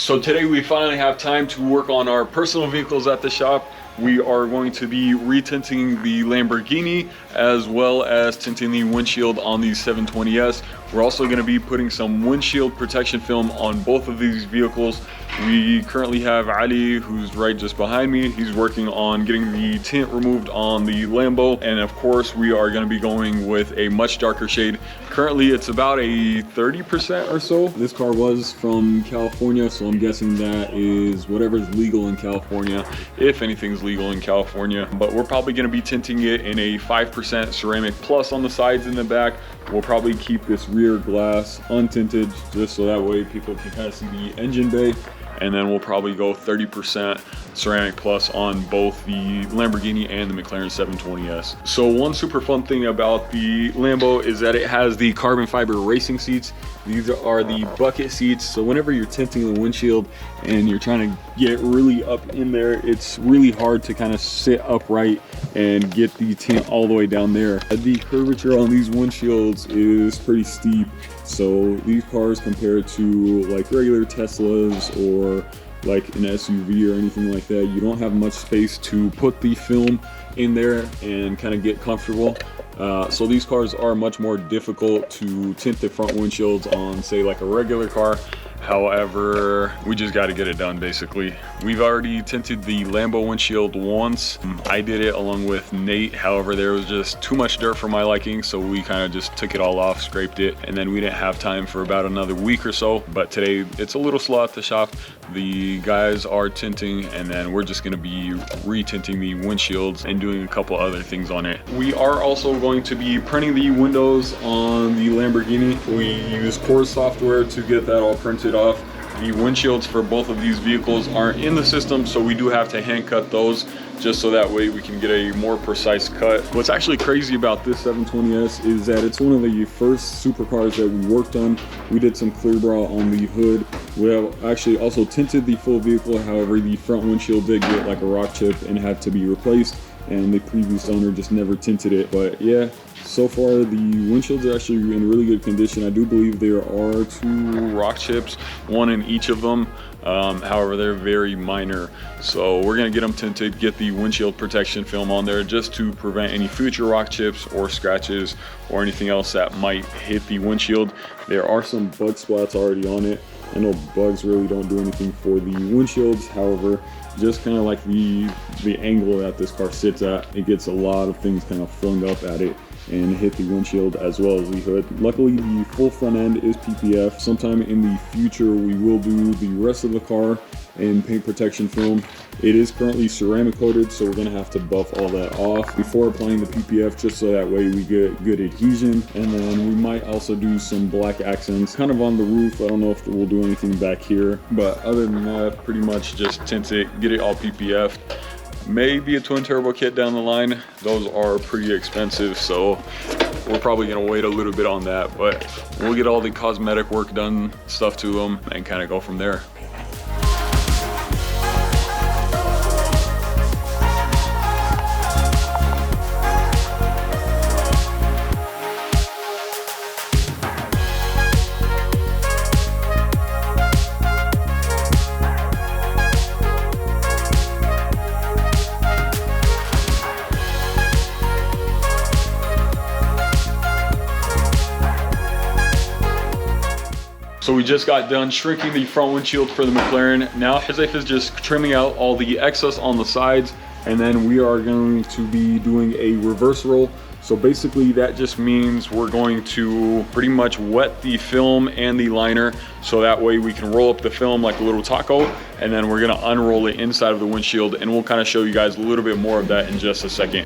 So today we finally have time to work on our personal vehicles at the shop. We are going to be retinting the Lamborghini as well as tinting the windshield on the 720S. We're also going to be putting some windshield protection film on both of these vehicles. We currently have Ali, who's right just behind me. He's working on getting the tint removed on the Lambo. And of course, we are going to be going with a much darker shade. Currently, it's about a 30% or so. This car was from California, so I'm guessing that is whatever's legal in California, if anything's legal in California. But we're probably going to be tinting it in a 5% ceramic plus on the sides and the back. We'll probably keep this rear glass untinted just so that way people can kind of see the engine bay. And then we'll probably go 30% ceramic plus on both the Lamborghini and the McLaren 720S. So one super fun thing about the Lambo is that it has the carbon fiber racing seats. These are the bucket seats, so whenever you're tinting the windshield and you're trying to get really up in there, it's really hard to kind of sit upright and get the tint all the way down there. The curvature on these windshields is pretty steep, so these cars compared to like regular Teslas or like an SUV or anything like that, you don't have much space to put the film in there and kind of get comfortable. So these cars are much more difficult to tint the front windshields on, say, like a regular car. However, we just got to get it done basically. We've already tinted the Lambo windshield once. I did it along with Nate. However, there was just too much dirt for my liking, so we kind of just took it all off, scraped it, and then we didn't have time for about another week or so. But today it's a little slow at the shop. The guys are tinting, and then we're just going to be retinting the windshields and doing a couple other things on it. We are also going to be printing the windows on the Lamborghini. We use Core software to get that all printed off. The windshields for both of these vehicles aren't in the system, so we do have to hand cut those just so that way we can get a more precise cut. What's actually crazy about this 720S is that it's one of the first supercars that we worked on. We did some clear bra on the hood. We have actually also tinted the full vehicle. However, the front windshield did get like a rock chip and had to be replaced, and the previous owner just never tinted it. But yeah, so far the windshields are actually in really good condition. I do believe there are 2 rock chips, one in each of them. However, they're very minor, so we're gonna get them tinted, get the windshield protection film on there just to prevent any future rock chips or scratches or anything else that might hit the windshield. There are some bug splats already on it. I know bugs really don't do anything for the windshields. However, just kind of like the angle that this car sits at, it gets a lot of things kind of flung up at it and hit the windshield as well as the hood. Luckily, the full front end is PPF. Sometime in the future, we will do the rest of the car in paint protection film. It is currently ceramic coated, so we're gonna have to buff all that off before applying the PPF, just so that way we get good adhesion. And then we might also do some black accents kind of on the roof. I don't know if we'll do anything back here, but other than that, pretty much just tint it, get it all PPF'd. Maybe a twin turbo kit down the line. Those are pretty expensive, so we're probably gonna wait a little bit on that, but we'll get all the cosmetic work done, stuff to them, and kind of go from there. So we just got done shrinking the front windshield for the McLaren. Now Hizef is just trimming out all the excess on the sides, and then we are going to be doing a reverse roll. So basically that just means we're going to pretty much wet the film and the liner, so that way we can roll up the film like a little taco, and then we're gonna unroll it inside of the windshield, and we'll kind of show you guys a little bit more of that in just a second.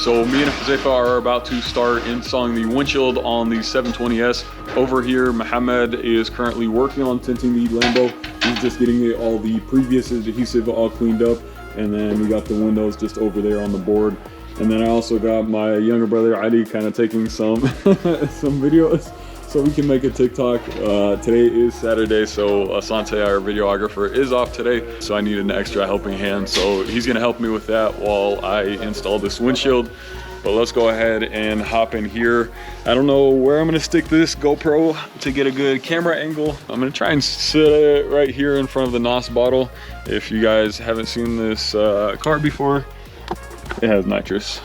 So me and Josefa are about to start installing the windshield on the 720S. Over here, Mohammed is currently working on tinting the Lambo. He's just getting all the previous adhesive all cleaned up. And then we got the windows just over there on the board. And then I also got my younger brother Ali kind of taking some some videos so we can make a TikTok. Today is Saturday, so Asante, our videographer, is off today, so I needed an extra helping hand. So he's gonna help me with that while I install this windshield. But let's go ahead and hop in here. I don't know where I'm gonna stick this GoPro to get a good camera angle. I'm gonna try and sit it right here in front of the NOS bottle. If you guys haven't seen this car before, it has nitrous.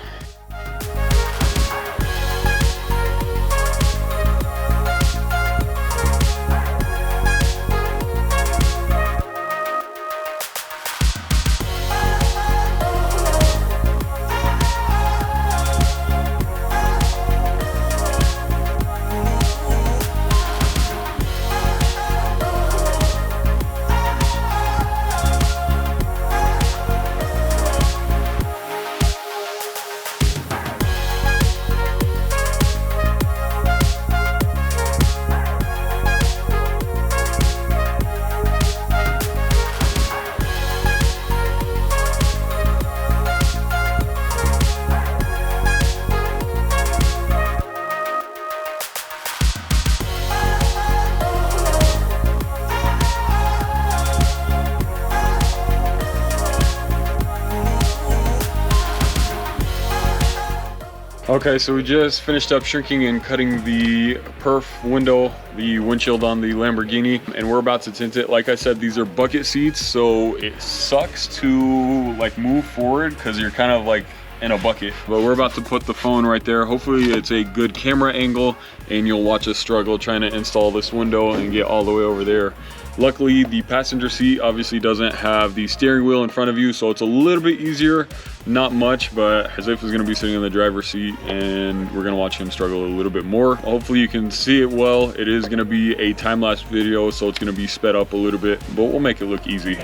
Okay, so we just finished up shrinking and cutting the perf window, the windshield on the Lamborghini, and we're about to tint it. Like I said, these are bucket seats, so it sucks to like move forward because you're kind of like in a bucket. But we're about to put the phone right there. Hopefully it's a good camera angle and you'll watch us struggle trying to install this window and get all the way over there. Luckily, the passenger seat obviously doesn't have the steering wheel in front of you, so it's a little bit easier. Not much, but Josefa's gonna be sitting in the driver's seat and we're gonna watch him struggle a little bit more. Hopefully you can see it well. It is gonna be a time-lapse video, so it's gonna be sped up a little bit, but we'll make it look easy.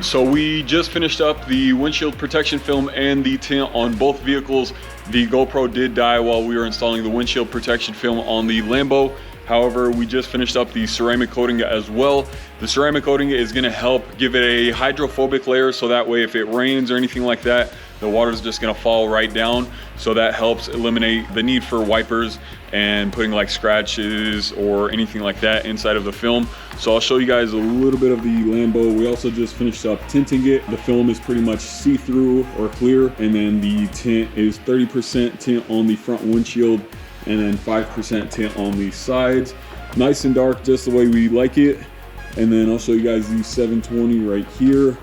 So we just finished up the windshield protection film and the tint on both vehicles. The GoPro did die while we were installing the windshield protection film on the Lambo. However, we just finished up the ceramic coating as well. The ceramic coating is gonna help give it a hydrophobic layer, so that way if it rains or anything like that, the water is just gonna fall right down. So that helps eliminate the need for wipers and putting like scratches or anything like that inside of the film. So I'll show you guys a little bit of the Lambo. We also just finished up tinting it. The film is pretty much see-through or clear, and then the tint is 30% tint on the front windshield and then 5% tint on the sides. Nice and dark, just the way we like it. And then I'll show you guys the 720 right here.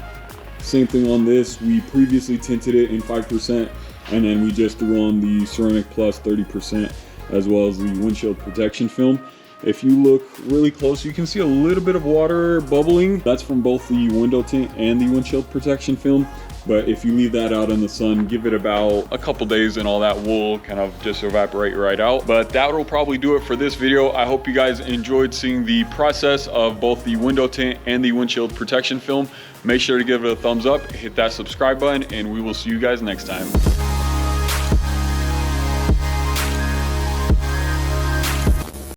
Same thing on this. We previously tinted it in 5%, and then we just threw on the ceramic plus 30%, as well as the windshield protection film. If you look really close, you can see a little bit of water bubbling. That's from both the window tint and the windshield protection film. But if you leave that out in the sun, give it about a couple days and all that will kind of just evaporate right out. But that will probably do it for this video. I hope you guys enjoyed seeing the process of both the window tint and the windshield protection film. Make sure to give it a thumbs up, hit that subscribe button, and we will see you guys next time.